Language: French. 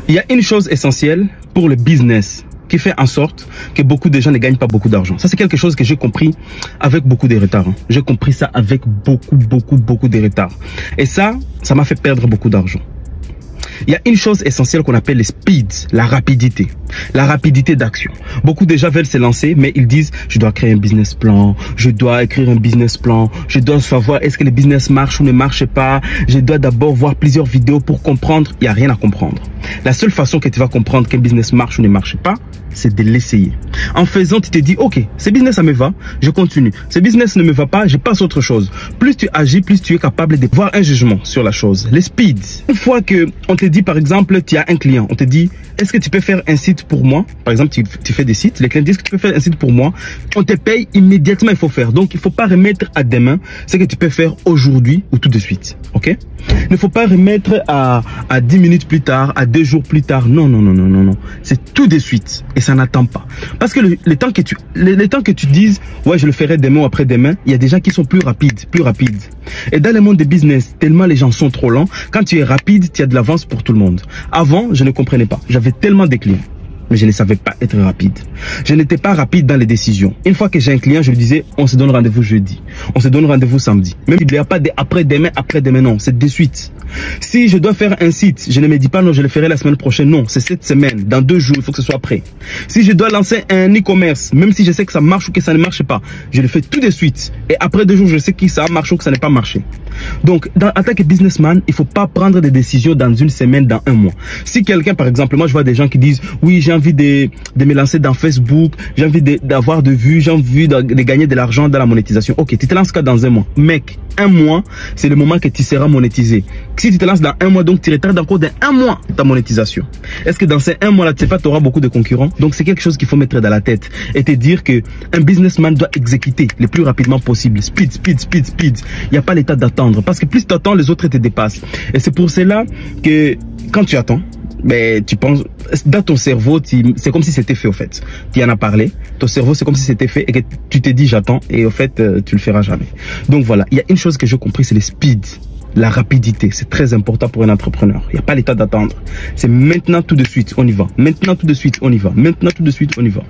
Il y a une chose essentielle pour le business qui fait en sorte que beaucoup de gens ne gagnent pas beaucoup d'argent. Ça, c'est quelque chose que j'ai compris avec beaucoup de retard. J'ai compris ça avec beaucoup de retard. Et ça m'a fait perdre beaucoup d'argent. Il y a une chose essentielle qu'on appelle le speed, la rapidité d'action. Beaucoup de gens veulent se lancer, mais ils disent, je dois créer un business plan, je dois écrire un business plan, je dois savoir est-ce que le business marche ou ne marche pas, je dois d'abord voir plusieurs vidéos pour comprendre. Il n'y a rien à comprendre. La seule façon que tu vas comprendre qu'un business marche ou ne marche pas, c'est de l'essayer. En faisant, tu te dis, ok, ce business, ça me va, je continue. Ce business ne me va pas, je passe à autre chose. Plus tu agis, plus tu es capable de voir un jugement sur la chose. Le speed. Une fois que on te dit, par exemple, tu as un client, on te dit, est-ce que tu peux faire un site pour moi? Par exemple, tu fais des sites, les clients disent que tu peux faire un site pour moi. On te paye immédiatement, il faut faire. Donc, il ne faut pas remettre à demain ce que tu peux faire aujourd'hui ou tout de suite. Ok? Il ne faut pas remettre à 10 minutes plus tard, à 2 jours plus tard. Non. C'est tout de suite. Et ça n'attend pas. Parce que le temps que tu dises, ouais, je le ferai demain ou après-demain, il y a des gens qui sont plus rapides. Et dans le monde des business, tellement les gens sont trop lents, quand tu es rapide, tu as de l'avance pour tout le monde. Avant, je ne comprenais pas. J'avais tellement de clients, mais je ne savais pas être rapide. Je n'étais pas rapide dans les décisions. Une fois que j'ai un client, je lui disais, on se donne rendez-vous jeudi. On se donne rendez-vous samedi. Même il n'y a pas de après-demain, non. C'est de suite. Si je dois faire un site, je ne me dis pas non, je le ferai la semaine prochaine. Non, c'est cette semaine. Dans 2 jours, il faut que ce soit prêt. Si je dois lancer un e-commerce, même si je sais que ça marche ou que ça ne marche pas, je le fais tout de suite. Et après 2 jours, je sais que ça a marché ou que ça n'a pas marché. Donc, en tant que businessman, il ne faut pas prendre des décisions dans une semaine, dans un mois. Si quelqu'un, par exemple, moi je vois des gens qui disent, oui, j'ai envie de me lancer dans Facebook, j'ai envie d'avoir de vues, j'ai envie de gagner de l'argent dans la monétisation. Ok, tu te lances dans un mois. Mec, un mois, c'est le moment que tu seras monétisé. Si tu te lances dans un mois, donc tu retardes encore d'un mois ta monétisation. Est-ce que dans ces un mois-là, tu sais pas, tu auras beaucoup de concurrents? Donc c'est quelque chose qu'il faut mettre dans la tête et te dire que un businessman doit exécuter le plus rapidement possible. Speed. Il n'y a pas l'état d'attendre parce que plus tu attends, les autres te dépassent. Et c'est pour cela que quand tu attends, ben, tu penses, dans ton cerveau, c'est comme si c'était fait au fait. Tu en as parlé, ton cerveau c'est comme si c'était fait et que tu t'es dit j'attends et au fait tu le feras jamais. Donc voilà, il y a une chose que j'ai compris, c'est le speed. La rapidité, c'est très important pour un entrepreneur. Il n'y a pas l'état d'attendre. C'est maintenant tout de suite, on y va. Maintenant tout de suite, on y va. Maintenant tout de suite, on y va.